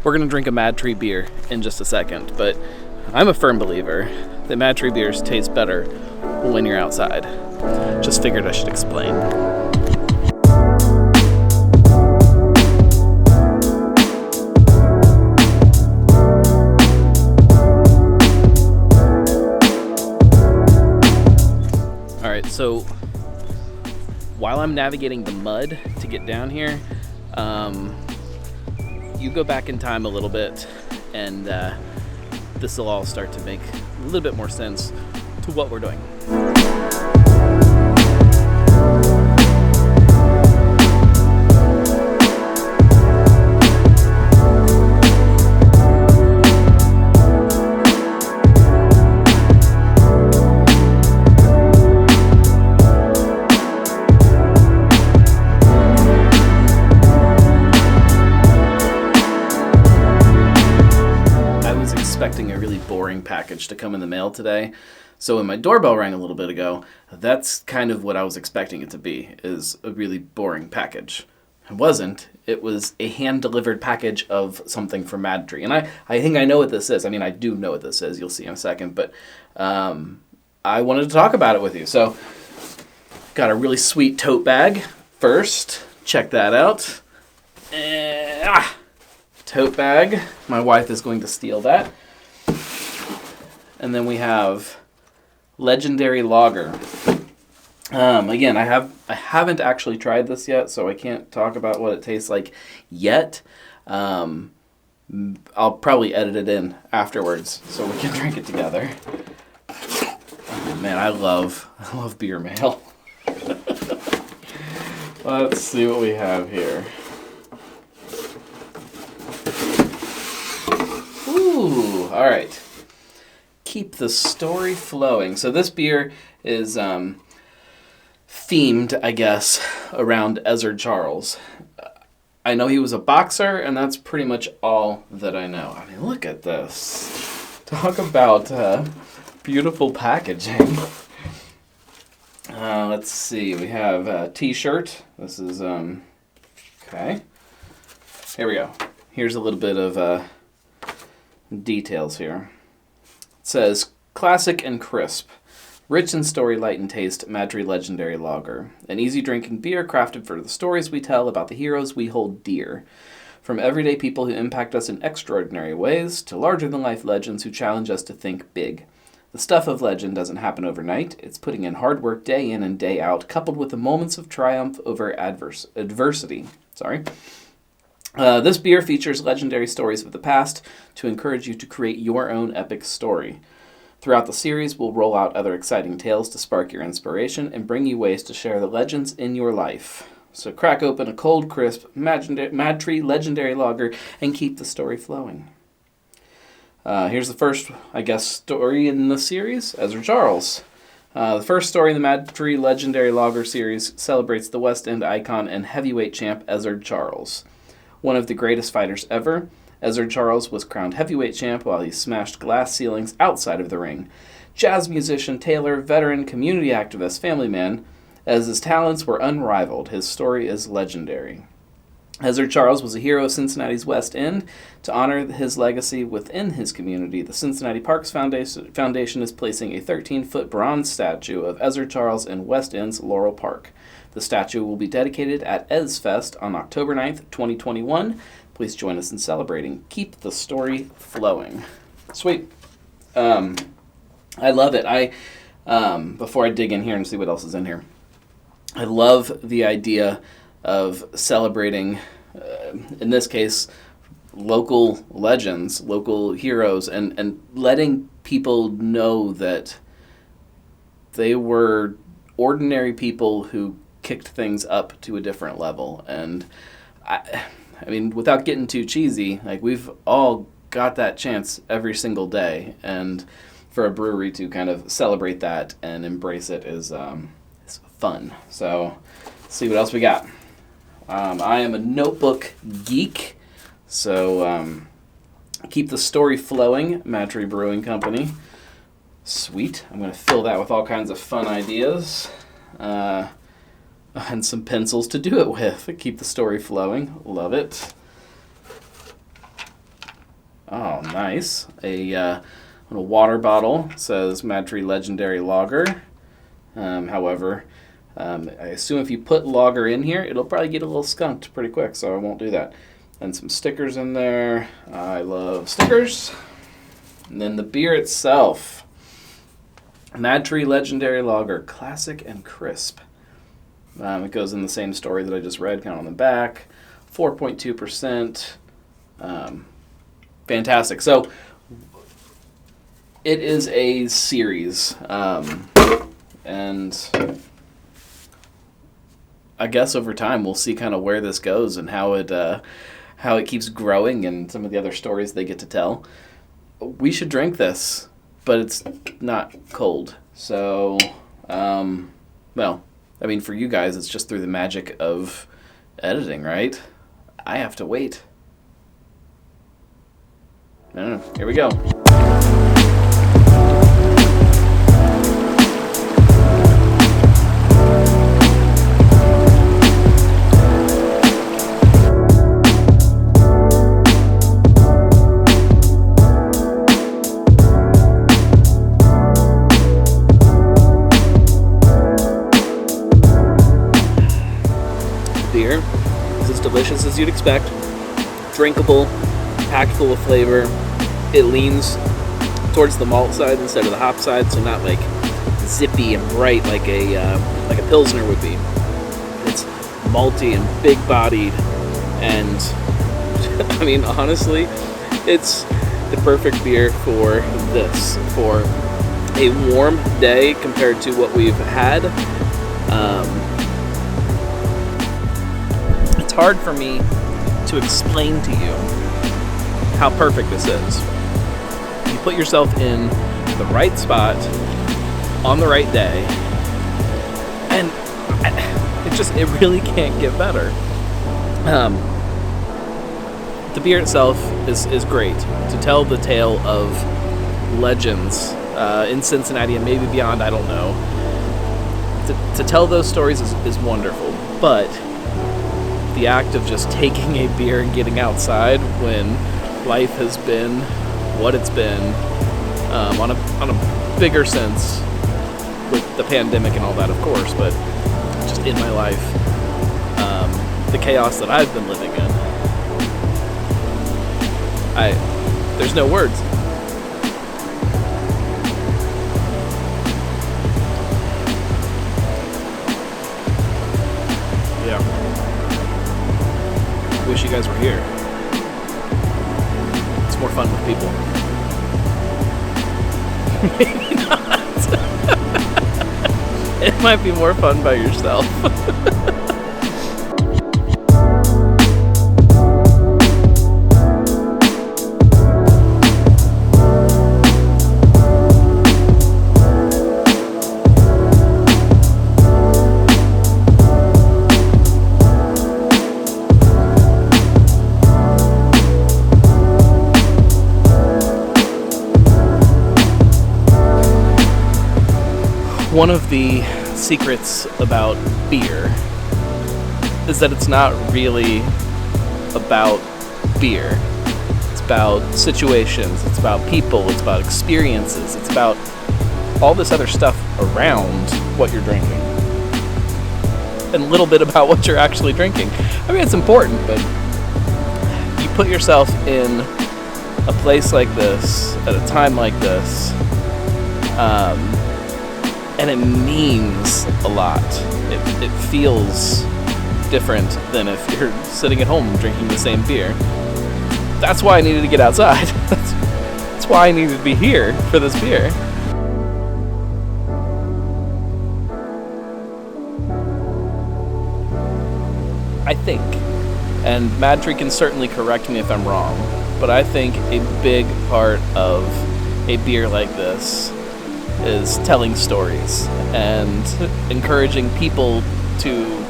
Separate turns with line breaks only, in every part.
We're going to drink a MadTree beer in just a second, but I'm a firm believer that MadTree beers taste better when you're outside. Just figured I should explain. Alright, so while I'm navigating the mud to get down here, you go back in time a little bit, and this will all start to make a little bit more sense to what we're doing. Expecting a really boring package to come in the mail today. So when my doorbell rang a little bit ago, that's kind of what I was expecting it to be, is a really boring package. It wasn't. It was a hand-delivered package of something from MadTree. And I think I know what this is. I mean, I do know what this is. You'll see in a second. But I wanted to talk about it with you. So got a really sweet tote bag first. Check that out. Tote bag. My wife is going to steal that. And then we have Legendary Lager. Again, I haven't actually tried this yet, so I can't talk about what it tastes like yet. I'll probably edit it in afterwards so we can drink it together. Oh, man, I love beer mail. Let's see what we have here. Ooh, all right. Keep the story flowing. So this beer is themed, I guess, around Ezzard Charles. I know he was a boxer, and that's pretty much all that I know. I mean, look at this. Talk about beautiful packaging. Let's see. We have a T-shirt. This is, okay. Here we go. Here's a little bit of details here. It says, classic and crisp, rich in story, light in taste, MadTree Legendary Lager. An easy drinking beer crafted for the stories we tell about the heroes we hold dear. From everyday people who impact us in extraordinary ways, to larger-than-life legends who challenge us to think big. The stuff of legend doesn't happen overnight. It's putting in hard work day in and day out, coupled with the moments of triumph over adversity. This beer features legendary stories of the past to encourage you to create your own epic story. Throughout the series, we'll roll out other exciting tales to spark your inspiration and bring you ways to share the legends in your life. So crack open a cold, crisp MadTree Legendary Lager and keep the story flowing. Here's the first, I guess, story in the series, Ezzard Charles. The first story in the MadTree Legendary Lager series celebrates the West End icon and heavyweight champ Ezzard Charles. One of the greatest fighters ever, Ezzard Charles was crowned heavyweight champ while he smashed glass ceilings outside of the ring. Jazz musician, tailor, veteran, community activist, family man, as his talents were unrivaled, his story is legendary. Ezzard Charles was a hero of Cincinnati's West End. To honor his legacy within his community, the Cincinnati Parks Foundation is placing a 13-foot bronze statue of Ezzard Charles in West End's Laurel Park. The statue will be dedicated at Ezzfest on October 9th, 2021. Please join us in celebrating. Keep the story flowing. Sweet. I love it. Before I dig in here and see what else is in here, I love the idea of celebrating, in this case, local legends, local heroes, and letting people know that they were ordinary people who kicked things up to a different level. And I mean, without getting too cheesy, like, we've all got that chance every single day, and for a brewery to kind of celebrate that and embrace it is fun. So let's see what else we got. I am a notebook geek, so keep the story flowing, MadTree Brewing Company. Sweet. I'm going to fill that with all kinds of fun ideas. And some pencils to do it with. Keep the story flowing. Love it. Oh, nice. A little water bottle says MadTree Legendary Lager. However, I assume if you put lager in here, it'll probably get a little skunked pretty quick, so I won't do that. And some stickers in there. I love stickers. And then the beer itself. MadTree Legendary Lager, classic and crisp. It goes in the same story that I just read, kind of on the back. 4.2%. Fantastic. So, it is a series. And I guess over time we'll see kind of where this goes and how it keeps growing and some of the other stories they get to tell. We should drink this, but it's not cold. So, well, I mean, for you guys, it's just through the magic of editing, right? I have to wait. I don't know. Here we go. Beer is as delicious as you'd expect. Drinkable, packed full of flavor. It leans towards the malt side instead of the hop side, so not like zippy and bright like a Pilsner would be. It's malty and big-bodied, and I mean, honestly, it's the perfect beer for this, for a warm day compared to what we've had. It's hard for me to explain to you how perfect this is. You put yourself in the right spot on the right day, and it really can't get better. The beer itself is great to tell the tale of legends in Cincinnati and maybe beyond. I don't know. To tell those stories is wonderful, but the act of just taking a beer and getting outside when life has been what it's been, on a bigger sense with the pandemic and all that, of course, but just in my life, the chaos that I've been living in, there's no words. Yeah. Wish you guys were here. It's more fun with people. Maybe not. It might be more fun by yourself. One of the secrets about beer is that it's not really about beer. It's about situations, it's about people, it's about experiences, it's about all this other stuff around what you're drinking. And a little bit about what you're actually drinking. I mean, it's important, but you put yourself in a place like this, at a time like this, and it means a lot. It feels different than if you're sitting at home drinking the same beer. That's why I needed to get outside. That's why I needed to be here for this beer. I think, and MadTree can certainly correct me if I'm wrong, but I think a big part of a beer like this is telling stories and encouraging people to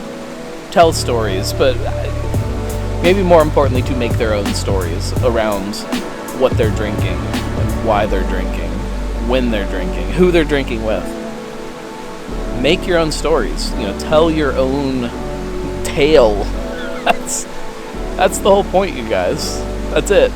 tell stories, but maybe more importantly to make their own stories around what they're drinking and why they're drinking, when they're drinking, who they're drinking with. Make your own stories, tell your own tale. That's the whole point, you guys. That's it.